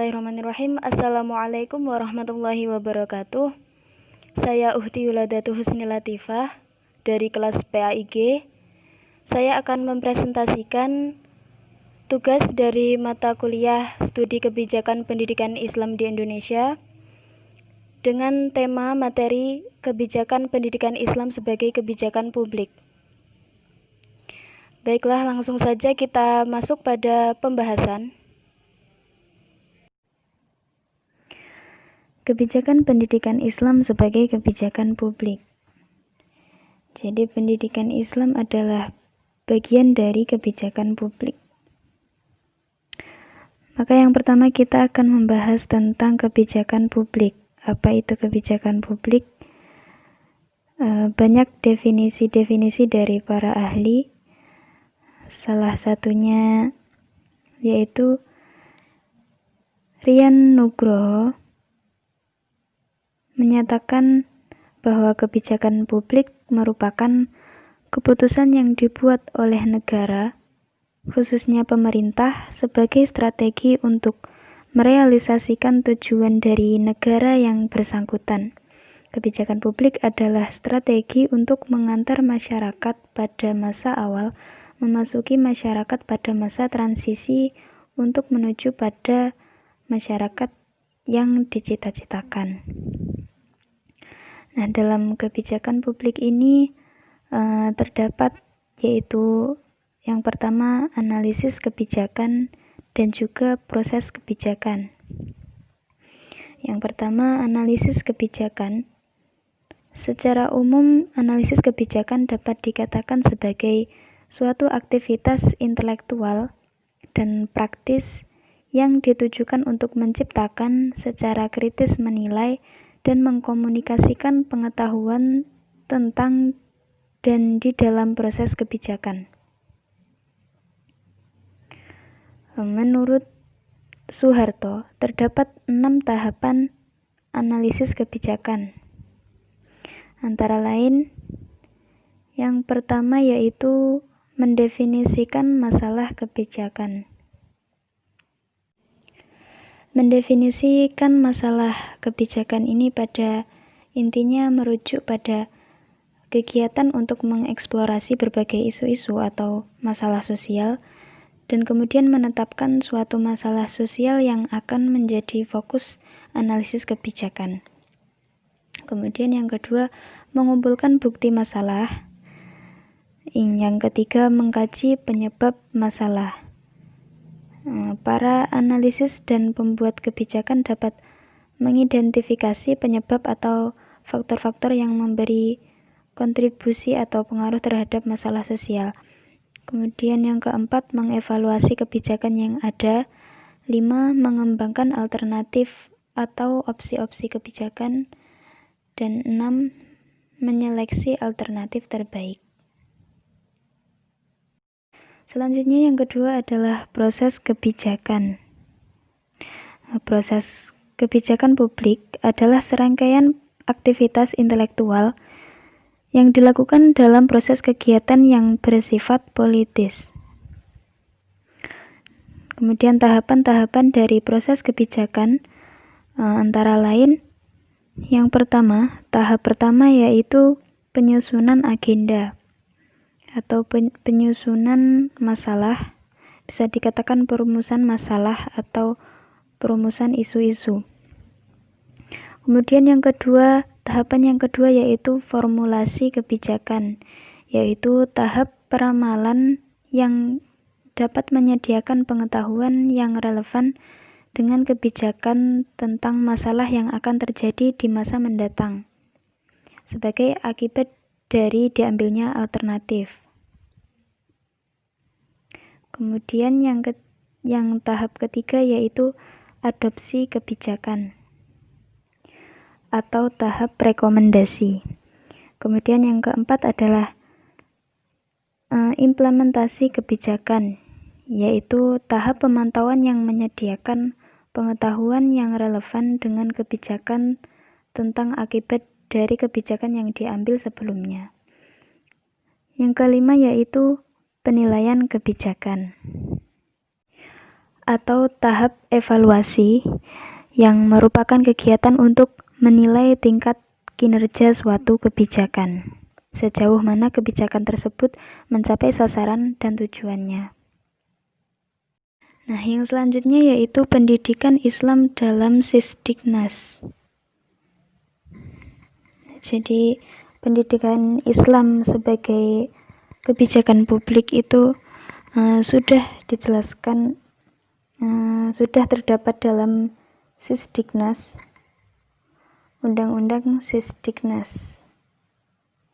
Bismillahirrahmanirrahim. Assalamualaikum warahmatullahi wabarakatuh. Saya Uhti Yuladatu Husni Latifah dari kelas PAIG. Saya akan mempresentasikan tugas dari mata kuliah Studi Kebijakan Pendidikan Islam di Indonesia dengan tema materi Kebijakan Pendidikan Islam sebagai kebijakan publik. Baiklah, langsung saja kita masuk pada pembahasan. Kebijakan pendidikan Islam sebagai kebijakan publik. Jadi pendidikan Islam adalah bagian dari kebijakan publik. Maka yang pertama kita akan membahas tentang kebijakan publik. Apa itu kebijakan publik? Banyak definisi-definisi dari para ahli. Salah satunya yaitu Rian Nugroho menyatakan bahwa kebijakan publik merupakan keputusan yang dibuat oleh negara, khususnya pemerintah, sebagai strategi untuk merealisasikan tujuan dari negara yang bersangkutan. Kebijakan publik adalah strategi untuk mengantar masyarakat pada masa awal memasuki masyarakat pada masa transisi untuk menuju pada masyarakat yang dicita-citakan. Nah, dalam kebijakan publik ini terdapat yaitu yang pertama analisis kebijakan dan juga proses kebijakan. Yang pertama analisis kebijakan. Secara umum analisis kebijakan dapat dikatakan sebagai suatu aktivitas intelektual dan praktis yang ditujukan untuk menciptakan secara kritis menilai dan mengkomunikasikan pengetahuan tentang dan di dalam proses kebijakan. Menurut Soeharto, terdapat 6 tahapan analisis kebijakan. Antara lain, yang pertama yaitu mendefinisikan masalah kebijakan. Mendefinisikan masalah kebijakan ini pada intinya merujuk pada kegiatan untuk mengeksplorasi berbagai isu-isu atau masalah sosial dan kemudian menetapkan suatu masalah sosial yang akan menjadi fokus analisis kebijakan. Kemudian yang kedua, mengumpulkan bukti masalah. Yang ketiga, mengkaji penyebab masalah. Para analisis dan pembuat kebijakan dapat mengidentifikasi penyebab atau faktor-faktor yang memberi kontribusi atau pengaruh terhadap masalah sosial. Kemudian yang keempat, mengevaluasi kebijakan yang ada. 5. Mengembangkan alternatif atau opsi-opsi kebijakan. Dan 6. Menyeleksi alternatif terbaik. Selanjutnya yang kedua adalah proses kebijakan. Proses kebijakan publik adalah serangkaian aktivitas intelektual yang dilakukan dalam proses kegiatan yang bersifat politis. Kemudian tahapan-tahapan dari proses kebijakan antara lain yang pertama, tahap pertama yaitu penyusunan agenda atau penyusunan masalah, bisa dikatakan perumusan masalah atau perumusan isu-isu. Kemudian yang kedua, tahapan yang kedua yaitu formulasi kebijakan, yaitu tahap peramalan yang dapat menyediakan pengetahuan yang relevan dengan kebijakan tentang masalah yang akan terjadi di masa mendatang sebagai akibat dari diambilnya alternatif. Kemudian yang tahap ketiga yaitu adopsi kebijakan atau tahap rekomendasi. Kemudian yang keempat adalah implementasi kebijakan, yaitu tahap pemantauan yang menyediakan pengetahuan yang relevan dengan kebijakan tentang akibat dari kebijakan yang diambil sebelumnya. Yang kelima yaitu penilaian kebijakan. atau tahap evaluasi yang merupakan kegiatan untuk menilai tingkat kinerja suatu kebijakan, sejauh mana kebijakan tersebut mencapai sasaran dan tujuannya. Nah, yang selanjutnya yaitu pendidikan Islam dalam Sisdiknas. Jadi, pendidikan Islam sebagai kebijakan publik itu sudah dijelaskan, sudah terdapat dalam Sisdiknas, Undang-Undang Sisdiknas.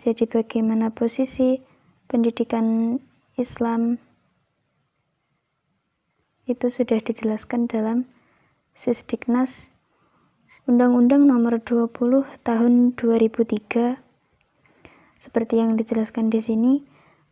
Jadi bagaimana posisi pendidikan Islam itu sudah dijelaskan dalam Sisdiknas Undang-Undang Nomor 20 Tahun 2003. Seperti yang dijelaskan di sini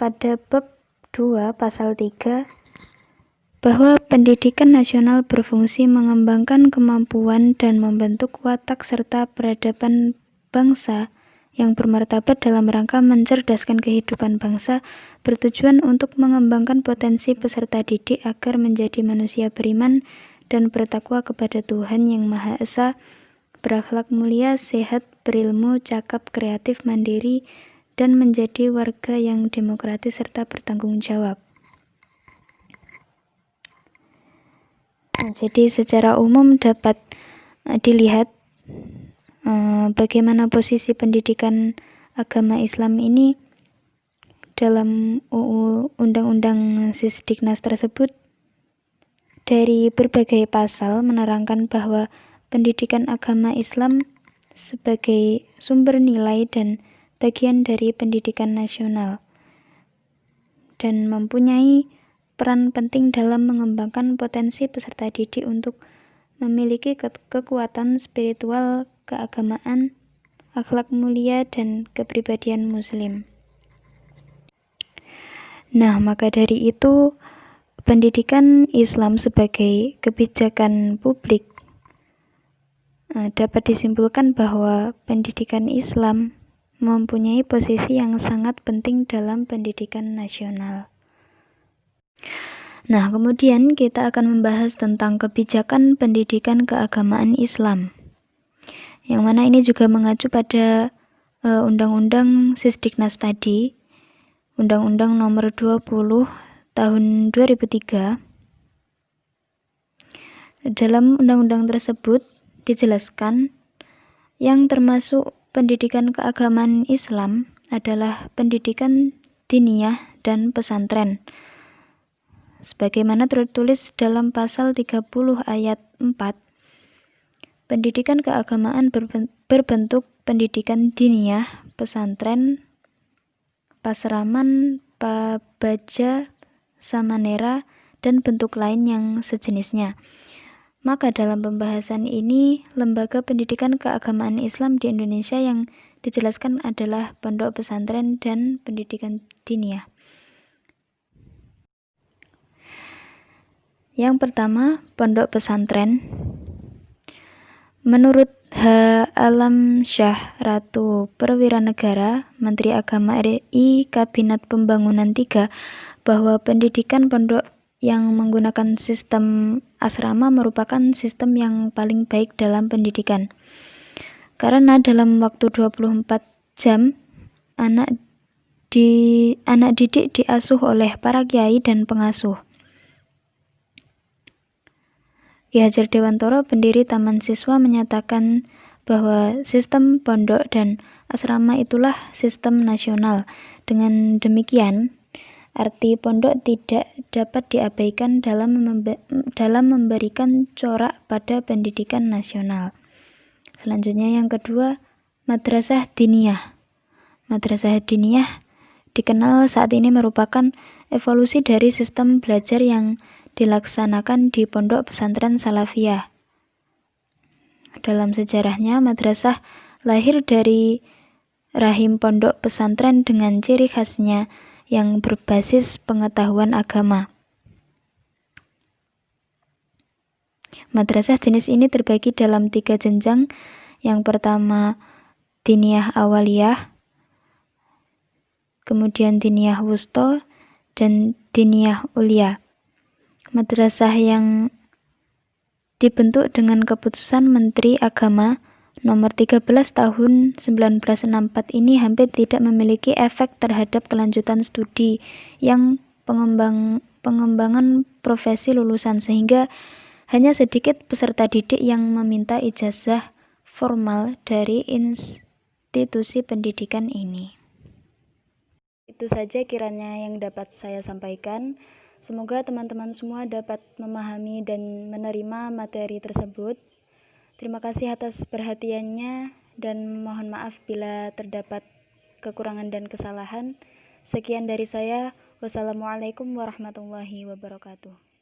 pada bab 2 pasal 3, bahwa pendidikan nasional berfungsi mengembangkan kemampuan dan membentuk watak serta peradaban bangsa yang bermartabat dalam rangka mencerdaskan kehidupan bangsa, bertujuan untuk mengembangkan potensi peserta didik agar menjadi manusia beriman dan bertakwa kepada Tuhan Yang Maha Esa, berakhlak mulia, sehat, berilmu, cakap, kreatif, mandiri, dan menjadi warga yang demokratis serta bertanggung jawab. Nah, jadi secara umum dapat dilihat bagaimana posisi pendidikan agama Islam ini dalam UU Undang-Undang Sisdiknas tersebut. Dari berbagai pasal menerangkan bahwa pendidikan agama Islam sebagai sumber nilai dan bagian dari pendidikan nasional dan mempunyai peran penting dalam mengembangkan potensi peserta didik untuk memiliki kekuatan spiritual, keagamaan, akhlak mulia, dan kepribadian muslim. Nah, maka dari itu pendidikan Islam sebagai kebijakan publik dapat disimpulkan bahwa pendidikan Islam mempunyai posisi yang sangat penting dalam pendidikan nasional. Nah, kemudian kita akan membahas tentang kebijakan pendidikan keagamaan Islam, yang mana ini juga mengacu pada Undang-Undang Sisdiknas tadi, Undang-Undang Nomor 20 Tahun 2003. Dalam undang-undang tersebut dijelaskan yang termasuk pendidikan keagamaan Islam adalah pendidikan diniyah dan pesantren, sebagaimana tertulis dalam pasal 30 ayat 4. Pendidikan keagamaan berbentuk pendidikan diniyah, pesantren, pasraman, pabaja, samanera, dan bentuk lain yang sejenisnya. Maka dalam pembahasan ini, lembaga pendidikan keagamaan Islam di Indonesia yang dijelaskan adalah pondok pesantren dan pendidikan diniyah. Yang pertama, pondok pesantren. Menurut H. Alam Syah Ratu Perwiranegara, Menteri Agama RI Kabinet Pembangunan 3, bahwa pendidikan pondok yang menggunakan sistem asrama merupakan sistem yang paling baik dalam pendidikan. Karena dalam waktu 24 jam, anak didik diasuh oleh para kiai dan pengasuh. Ki Hajar Dewantoro, pendiri Taman Siswa, menyatakan bahwa sistem pondok dan asrama itulah sistem nasional. Dengan demikian, arti pondok tidak dapat diabaikan dalam memberikan corak pada pendidikan nasional. Selanjutnya yang kedua, madrasah diniyah. Madrasah diniyah dikenal saat ini merupakan evolusi dari sistem belajar yang dilaksanakan di pondok pesantren salafiyah. Dalam sejarahnya, madrasah lahir dari rahim pondok pesantren dengan ciri khasnya yang berbasis pengetahuan agama. Madrasah jenis ini terbagi dalam 3 jenjang. Yang pertama, diniyah awaliyah, kemudian diniyah wusto, dan diniyah ulia. madrasah yang dibentuk dengan keputusan Menteri Agama nomor 13 tahun 1964 ini hampir tidak memiliki efek terhadap kelanjutan studi yang pengembangan profesi lulusan, sehingga hanya sedikit peserta didik yang meminta ijazah formal dari institusi pendidikan ini. Itu saja kiranya yang dapat saya sampaikan. Semoga teman-teman semua dapat memahami dan menerima materi tersebut. Terima kasih atas perhatiannya dan mohon maaf bila terdapat kekurangan dan kesalahan. Sekian dari saya. Wassalamualaikum warahmatullahi wabarakatuh.